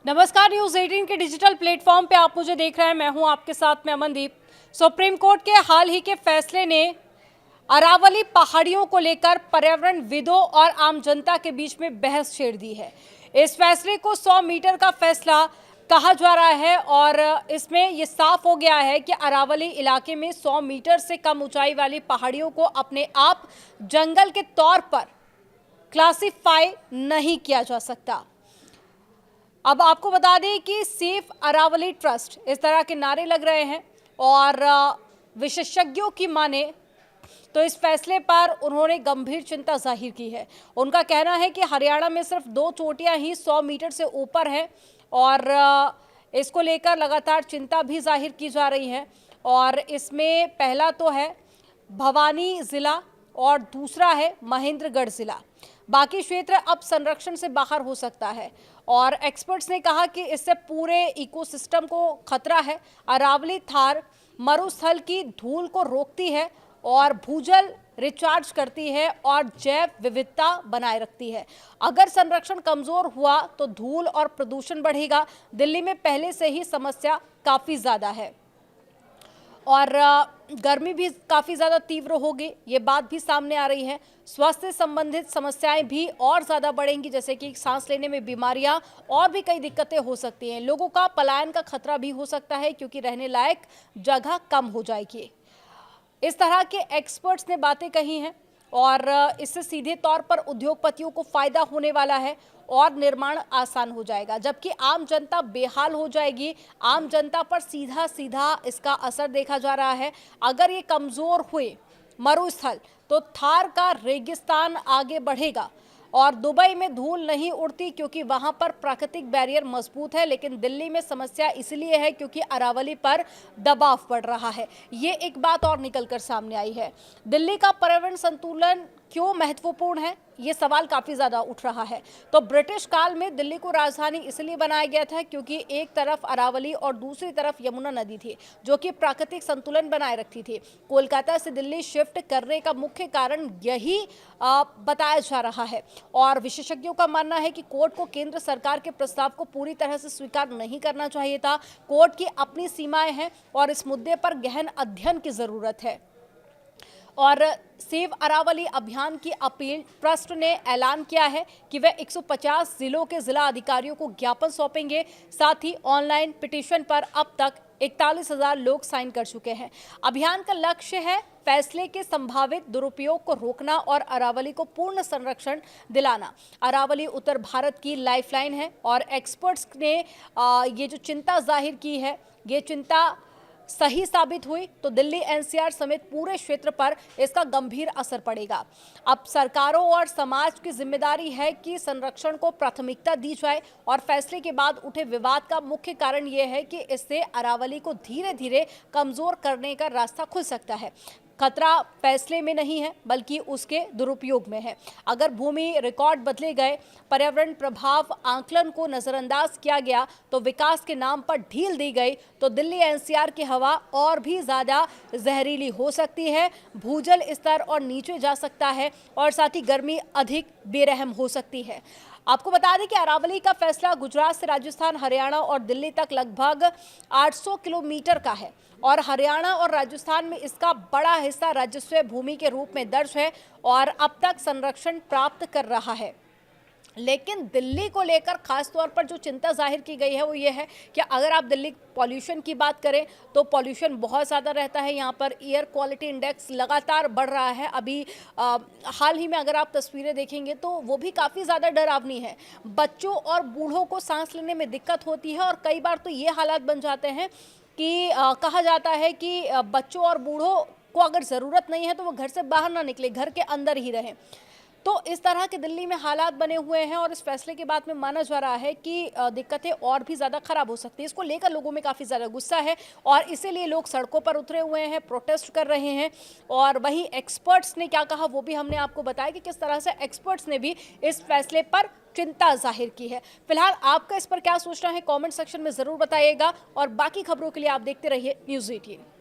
नमस्कार, न्यूज 18 के digital platform पे आप मुझे देख रहे हैं। मैं हूं आपके साथ में अमनदीप। सुप्रीम कोर्ट के हाल ही के फैसले ने अरावली पहाड़ियों को लेकर पर्यावरणविदों और आम जनता के बीच में बहस छेड़ दी है। इस फैसले को 100 मीटर का फैसला कहा जा रहा है और इसमें यह साफ हो गया है कि अरावली इलाके में 100 मीटर से कम ऊंचाई वाली पहाड़ियों को अपने आप जंगल के तौर पर क्लासिफाई नहीं किया जा सकता। अब आपको बता दें कि सेफ अरावली ट्रस्ट इस तरह के नारे लग रहे हैं और विशेषज्ञों की माने तो इस फैसले पर उन्होंने गंभीर चिंता जाहिर की है। उनका कहना है कि हरियाणा में सिर्फ 2 चोटियां ही 100 मीटर से ऊपर हैं और इसको लेकर लगातार चिंता भी जाहिर की जा रही है। और इसमें पहला तो है भवानी जिला और दूसरा है महेंद्रगढ़ जिला। बाकी क्षेत्र अब संरक्षण से बाहर हो सकता है और एक्सपर्ट्स ने कहा कि इससे पूरे इकोसिस्टम को खतरा है। अरावली थार मरुस्थल की धूल को रोकती है और भूजल रिचार्ज करती है और जैव विविधता बनाए रखती है। अगर संरक्षण कमजोर हुआ तो धूल और प्रदूषण बढ़ेगा। दिल्ली में पहले से ही समस्या काफी ज्यादा है और गर्मी भी काफ़ी ज़्यादा तीव्र होगी, ये बात भी सामने आ रही है। स्वास्थ्य संबंधित समस्याएं भी और ज़्यादा बढ़ेंगी, जैसे कि सांस लेने में बीमारियां और भी कई दिक्कतें हो सकती हैं। लोगों का पलायन का खतरा भी हो सकता है क्योंकि रहने लायक जगह कम हो जाएगी। इस तरह के एक्सपर्ट्स ने बातें कही हैं और इससे सीधे तौर पर उद्योगपतियों को फायदा होने वाला है और निर्माण आसान हो जाएगा, जबकि आम जनता बेहाल हो जाएगी। आम जनता पर सीधा सीधा इसका असर देखा जा रहा है। अगर ये कमजोर हुए मरुस्थल तो थार का रेगिस्तान आगे बढ़ेगा और दुबई में धूल नहीं उड़ती क्योंकि वहां पर प्राकृतिक बैरियर मजबूत है, लेकिन दिल्ली में समस्या इसलिए है क्योंकि अरावली पर दबाव पड़ रहा है। ये एक बात और निकलकर सामने आई है। दिल्ली का पर्यावरण संतुलन क्यों महत्वपूर्ण है, ये सवाल काफी ज्यादा उठ रहा है। तो ब्रिटिश काल में दिल्ली को राजधानी इसलिए बनाया गया था क्योंकि एक तरफ अरावली और दूसरी तरफ यमुना नदी थी जो कि प्राकृतिक संतुलन बनाए रखती थी। कोलकाता से दिल्ली शिफ्ट करने का मुख्य कारण यही बताया जा रहा है और विशेषज्ञों का मानना है कि कोर्ट को केंद्र सरकार के प्रस्ताव को पूरी तरह से स्वीकार नहीं करना चाहिए था। कोर्ट की अपनी सीमाएं हैं और इस मुद्दे पर गहन अध्ययन की जरूरत है। और सेव अरावली अभियान की अपील ट्रस्ट ने ऐलान किया है कि वे 150 जिलों के जिला अधिकारियों को ज्ञापन सौंपेंगे। साथ ही ऑनलाइन पिटीशन पर अब तक 41,000 लोग साइन कर चुके हैं। अभियान का लक्ष्य है फैसले के संभावित दुरुपयोग को रोकना और अरावली को पूर्ण संरक्षण दिलाना। अरावली उत्तर भारत की लाइफलाइन है और एक्सपर्ट्स ने ये जो चिंता जाहिर की है, ये चिंता सही साबित हुई तो दिल्ली एनसीआर समेत पूरे क्षेत्र पर इसका गंभीर असर पड़ेगा। अब सरकारों और समाज की जिम्मेदारी है कि संरक्षण को प्राथमिकता दी जाए और फैसले के बाद उठे विवाद का मुख्य कारण यह है कि इससे अरावली को धीरे धीरे कमजोर करने का रास्ता खुल सकता है। खतरा फैसले में नहीं है बल्कि उसके दुरुपयोग में है। अगर भूमि रिकॉर्ड बदले गए, पर्यावरण प्रभाव आंकलन को नजरअंदाज किया गया तो विकास के नाम पर ढील दी गई तो दिल्ली एनसीआर की हवा और भी ज्यादा जहरीली हो सकती है। भूजल स्तर और नीचे जा सकता है और साथ ही गर्मी अधिक बेरहम हो सकती है। आपको बता दें कि अरावली का फैसला गुजरात से राजस्थान, हरियाणा और दिल्ली तक लगभग 800 किलोमीटर का है और हरियाणा और राजस्थान में इसका बड़ा हिस्सा राजस्व भूमि के रूप में दर्ज है और अब तक संरक्षण प्राप्त कर रहा है। लेकिन दिल्ली को लेकर खास तौर पर जो चिंता जाहिर की गई है वो ये है कि अगर आप दिल्ली पॉल्यूशन की बात करें तो पॉल्यूशन बहुत ज़्यादा रहता है। यहाँ पर एयर क्वालिटी इंडेक्स लगातार बढ़ रहा है। अभी हाल ही में अगर आप तस्वीरें देखेंगे तो वो भी काफ़ी ज़्यादा डरावनी है। बच्चों और बूढ़ों को सांस लेने में दिक्कत होती है और कई बार तो ये हालात बन जाते हैं कि कहा जाता है कि बच्चों और बूढ़ों को अगर ज़रूरत नहीं है तो वो घर से बाहर ना निकले, घर के अंदर ही रहें। तो इस तरह के दिल्ली में हालात बने हुए हैं और इस फैसले के बाद में माना जा रहा है कि दिक्कतें और भी ज़्यादा खराब हो सकती है। इसको लेकर लोगों में काफ़ी ज़्यादा गुस्सा है और इसीलिए लोग सड़कों पर उतरे हुए हैं, प्रोटेस्ट कर रहे हैं। और वहीं एक्सपर्ट्स ने क्या कहा वो भी हमने आपको बताया कि किस तरह से एक्सपर्ट्स ने भी इस फैसले पर चिंता जाहिर की है। फिलहाल आपका इस पर क्या सोचना है कमेंट सेक्शन में ज़रूर बताइएगा और बाकी खबरों के लिए आप देखते रहिए न्यूज़ 18।